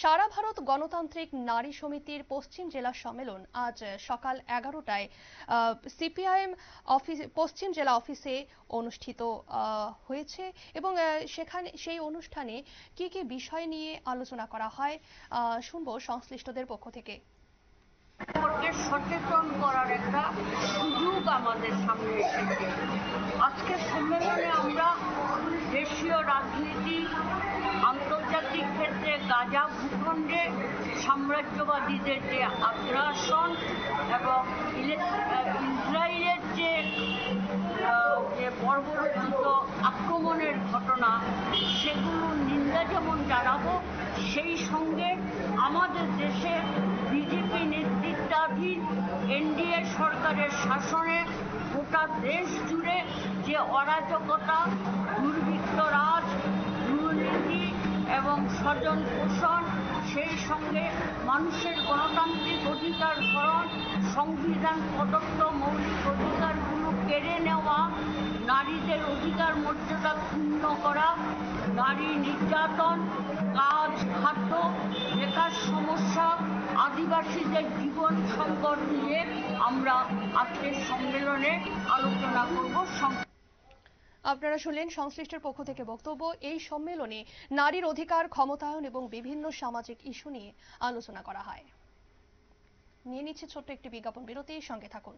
সারা ভারত গণতান্ত্রিক নারী সমিতির পশ্চিম জেলা সম্মেলন আজ সকাল 11টায় সিপিআইএম পশ্চিম জেলা অফিসে অনুষ্ঠিত হয়েছে এবং সেখানে সেই অনুষ্ঠানে কি কি বিষয় নিয়ে আলোচনা করা হয় শুনবো সংশ্লিষ্টদের পক্ষ থেকে। সচেতন করার একটা সুযোগ আমাদের সামনে এসেছে। আজকের সম্মেলনে আমরা দেশীয় রাজনীতি, আন্তর্জাতিক ক্ষেত্রে গাজা ভূখণ্ডে সাম্রাজ্যবাদীদের যে আগ্রাসন এবং ইসরায়েলের যে বর্বরোচিত আক্রমণের ঘটনা, সেগুলোর নিন্দা যেমন জানাবো, সেই সঙ্গে আমাদের দেশে বিজেপি নেতৃত্বাধীন এনডিএ সরকারের শাসনে গোটা দেশ জুড়ে যে অরাজকতা, দুর্বৃত্ত রাজ, দুর্নীতি এবং স্বজন পোষণ, সেই সঙ্গে মানুষের গণতান্ত্রিক অধিকার হরণ, সংবিধান প্রদত্ত মৌলিক অধিকারগুলো কেড়ে নেওয়া, নারীদের অধিকার মর্যাদা ক্ষুণ্ণ করা, নারী নির্যাতন, কাজ, খাদ্য, বেকার সমস্যা, আদিবাসীদের জীবন সংকট নিয়ে আমরা আজকের সম্মেলনে আলোচনা করব। আপনারা শুনলেন সংশ্লিষ্টের পক্ষ থেকে বক্তব্য। এই সম্মেলনে নারীর অধিকার, ক্ষমতায়ন এবং বিভিন্ন সামাজিক ইস্যু নিয়ে আলোচনা করা হয়। নিয়ে নিচ্ছে ছোট্ট একটি বিজ্ঞাপন বিরতি, সঙ্গে থাকুন।